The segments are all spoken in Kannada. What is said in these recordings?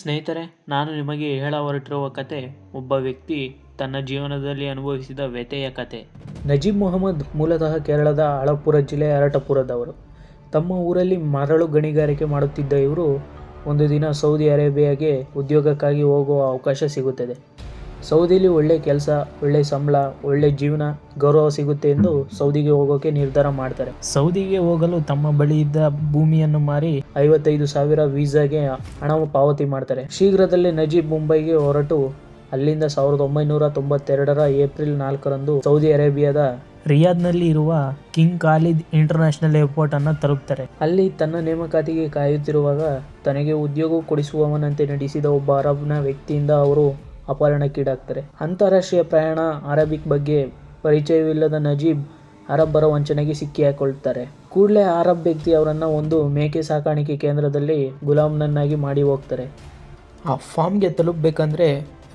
ಸ್ನೇಹಿತರೆ, ನಾನು ನಿಮಗೆ ಹೇಳ ಹೊರಟಿರುವ ಕತೆ ಒಬ್ಬ ವ್ಯಕ್ತಿ ತನ್ನ ಜೀವನದಲ್ಲಿ ಅನುಭವಿಸಿದ ವ್ಯಥೆಯ ಕತೆ. ನಜೀಬ್ ಮೊಹಮ್ಮದ್ ಮೂಲತಃ ಕೇರಳದ ಆಲಪ್ಪುರ ಜಿಲ್ಲೆಯ ಅರಟಪುರದವರು. ತಮ್ಮ ಊರಲ್ಲಿ ಮರಳು ಗಣಿಗಾರಿಕೆ ಮಾಡುತ್ತಿದ್ದ ಇವರು ಒಂದು ದಿನ ಸೌದಿ ಅರೇಬಿಯಾಗೆ ಉದ್ಯೋಗಕ್ಕಾಗಿ ಹೋಗುವ ಅವಕಾಶ ಸಿಗುತ್ತದೆ. ಸೌದಿಲಿ ಒಳ್ಳೆ ಕೆಲಸ, ಒಳ್ಳೆ ಸಂಬಳ, ಒಳ್ಳೆ ಜೀವನ, ಗೌರವ ಸಿಗುತ್ತೆ ಎಂದು ಸೌದಿಗೆ ಹೋಗೋಕೆ ನಿರ್ಧಾರ ಮಾಡ್ತಾರೆ. ಸೌದಿಗೆ ಹೋಗಲು ತಮ್ಮ ಬಳಿ ಇದ್ದ ಭೂಮಿಯನ್ನು ಮಾರಿ 55,000 ವೀಸಾಗೆ ಹಣ ಪಾವತಿ ಮಾಡ್ತಾರೆ. ಶೀಘ್ರದಲ್ಲೇ ನಜೀಬ್ ಮುಂಬೈಗೆ ಹೊರಟು ಅಲ್ಲಿಂದ 1992 ಏಪ್ರಿಲ್ 4 ಸೌದಿ ಅರೇಬಿಯಾದ ರಿಯಾದ್ನಲ್ಲಿ ಇರುವ ಕಿಂಗ್ ಖಾಲಿದ್ ಇಂಟರ್ನ್ಯಾಷನಲ್ ಏರ್ಪೋರ್ಟ್ ಅನ್ನು ತಲುಪ್ತಾರೆ. ಅಲ್ಲಿ ತನ್ನ ನೇಮಕಾತಿಗೆ ಕಾಯುತ್ತಿರುವಾಗ ತನಗೆ ಉದ್ಯೋಗ ಕೊಡಿಸುವವನಂತೆ ನಡೆಸಿದ ಒಬ್ಬ ಅರಬ್ನ ವ್ಯಕ್ತಿಯಿಂದ ಅವರು ಅಪಹರಣಕ್ಕೀಡಾಗ್ತಾರೆ. ಅಂತಾರಾಷ್ಟ್ರೀಯ ಪ್ರಯಾಣ, ಅರಬಿಕ್ ಬಗ್ಗೆ ಪರಿಚಯವಿಲ್ಲದ ನಜೀಬ್ ಅರಬ್ಬರ ವಂಚನೆಗೆ ಸಿಕ್ಕಿಹಾಕೊಳ್ತಾರೆ. ಕೂಡಲೇ ಅರಬ್ ವ್ಯಕ್ತಿ ಅವರನ್ನು ಒಂದು ಮೇಕೆ ಸಾಕಾಣಿಕೆ ಕೇಂದ್ರದಲ್ಲಿ ಗುಲಾಮನನ್ನಾಗಿ ಮಾಡಿ ಹೋಗ್ತಾರೆ. ಆ ಫಾರ್ಮ್ಗೆ ತಲುಪಬೇಕಂದ್ರೆ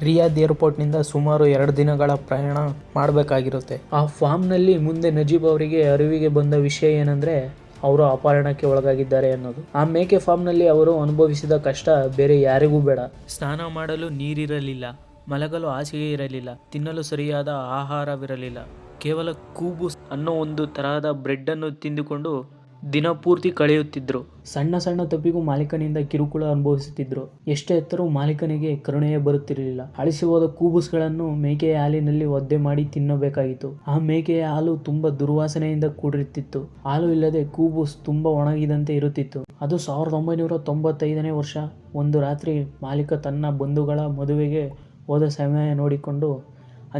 ರಿಯಾದ್ ಏರ್ಪೋರ್ಟ್ನಿಂದ ಸುಮಾರು 2 ದಿನಗಳ ಪ್ರಯಾಣ ಮಾಡಬೇಕಾಗಿರುತ್ತೆ. ಆ ಫಾರ್ಮ್ನಲ್ಲಿ ಮುಂದೆ ನಜೀಬ್ ಅವರಿಗೆ ಅರಿವಿಗೆ ಬಂದ ವಿಷಯ ಏನಂದ್ರೆ ಅವರು ಅಪಹರಣಕ್ಕೆ ಒಳಗಾಗಿದ್ದಾರೆ ಅನ್ನೋದು. ಆ ಮೇಕೆ ಫಾರ್ಮ್ನಲ್ಲಿ ಅವರು ಅನುಭವಿಸಿದ ಕಷ್ಟ ಬೇರೆ ಯಾರಿಗೂ ಬೇಡ. ಸ್ನಾನ ಮಾಡಲು ನೀರಿರಲಿಲ್ಲ, ಮಲಗಲು ಹಾಸಿಗೆ ಇರಲಿಲ್ಲ, ತಿನ್ನಲು ಸರಿಯಾದ ಆಹಾರವಿರಲಿಲ್ಲ. ಕೇವಲ ಕೂಬೂಸ್ ಅನ್ನೋ ಒಂದು ತರಹದ ಬ್ರೆಡ್ ಅನ್ನು ತಿಂದುಕೊಂಡು ದಿನಪೂರ್ತಿ ಕಳೆಯುತ್ತಿದ್ರು. ಸಣ್ಣ ಸಣ್ಣ ತಪ್ಪಿಗೂ ಮಾಲೀಕನಿಂದ ಕಿರುಕುಳ ಅನುಭವಿಸುತ್ತಿದ್ರು. ಎಷ್ಟೇ ಎತ್ತರೂ ಮಾಲೀಕನಿಗೆ ಕರುಣೆಯೇ ಬರುತ್ತಿರಲಿಲ್ಲ. ಅಳಿಸಿ ಹೋದ ಕೂಬೂಸ್ಗಳನ್ನು ಮೇಕೆಯ ಹಾಲಿನಲ್ಲಿ ಒದ್ದೆ ಮಾಡಿ ತಿನ್ನಬೇಕಾಗಿತ್ತು. ಆ ಮೇಕೆಯ ಹಾಲು ತುಂಬಾ ದುರ್ವಾಸನೆಯಿಂದ ಕೂಡಿರುತ್ತಿತ್ತು. ಹಾಲು ಇಲ್ಲದೆ ಕೂಬೂಸ್ ತುಂಬಾ ಒಣಗಿದಂತೆ ಇರುತ್ತಿತ್ತು. ಅದು 1995ನೇ ವರ್ಷ. ಒಂದು ರಾತ್ರಿ ಮಾಲೀಕ ತನ್ನ ಬಂಧುಗಳ ಮದುವೆಗೆ ಹೋದ ಸಮಯ ನೋಡಿಕೊಂಡು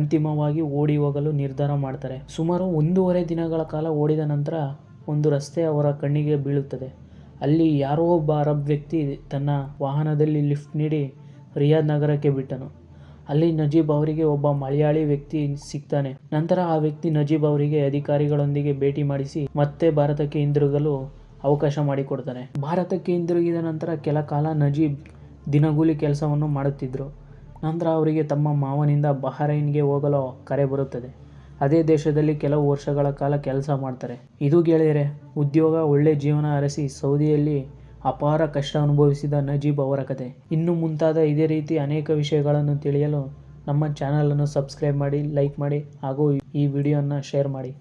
ಅಂತಿಮವಾಗಿ ಓಡಿ ಹೋಗಲು ನಿರ್ಧಾರ ಮಾಡ್ತಾರೆ. ಸುಮಾರು 1.5 ದಿನಗಳ ಕಾಲ ಓಡಿದ ನಂತರ ಒಂದು ರಸ್ತೆ ಅವರ ಕಣ್ಣಿಗೆ ಬೀಳುತ್ತದೆ. ಅಲ್ಲಿ ಯಾರೋ ಒಬ್ಬ ಅರಬ್ ವ್ಯಕ್ತಿ ತನ್ನ ವಾಹನದಲ್ಲಿ ಲಿಫ್ಟ್ ನೀಡಿ ರಿಯಾದ್ ನಗರಕ್ಕೆ ಬಿಟ್ಟನು. ಅಲ್ಲಿ ನಜೀಬ್ ಅವರಿಗೆ ಒಬ್ಬ ಮಲಯಾಳಿ ವ್ಯಕ್ತಿ ಸಿಗ್ತಾನೆ. ನಂತರ ಆ ವ್ಯಕ್ತಿ ನಜೀಬ್ ಅವರಿಗೆ ಅಧಿಕಾರಿಗಳೊಂದಿಗೆ ಭೇಟಿ ಮಾಡಿಸಿ ಮತ್ತೆ ಭಾರತಕ್ಕೆ ಹಿಂದಿರುಗಲು ಅವಕಾಶ ಮಾಡಿಕೊಡ್ತಾನೆ. ಭಾರತಕ್ಕೆ ಹಿಂದಿರುಗಿದ ನಂತರ ಕೆಲ ಕಾಲ ನಜೀಬ್ ದಿನಗೂಲಿ ಕೆಲಸವನ್ನು ಮಾಡುತ್ತಿದ್ದರು. ನಂತರ ಅವರಿಗೆ ತಮ್ಮ ಮಾವನಿಂದ ಬಹರೈನ್ಗೆ ಹೋಗಲು ಕರೆ ಬರುತ್ತದೆ. ಅದೇ ದೇಶದಲ್ಲಿ ಕೆಲವು ವರ್ಷಗಳ ಕಾಲ ಕೆಲಸ ಮಾಡ್ತಾರೆ. ಇದು ಗೆಳೆಯರೆ, ಉದ್ಯೋಗ, ಒಳ್ಳೆ ಜೀವನ ಅರಸಿ ಸೌದಿಯಲ್ಲಿ ಅಪಾರ ಕಷ್ಟ ಅನುಭವಿಸಿದ ನಜೀಬ್ ಅವರ ಕತೆ. ಇನ್ನು ಮುಂತಾದ ಇದೇ ರೀತಿ ಅನೇಕ ವಿಷಯಗಳನ್ನು ತಿಳಿಯಲು ನಮ್ಮ ಚಾನಲನ್ನು ಸಬ್ಸ್ಕ್ರೈಬ್ ಮಾಡಿ, ಲೈಕ್ ಮಾಡಿ ಹಾಗೂ ಈ ವಿಡಿಯೋನ ಶೇರ್ ಮಾಡಿ.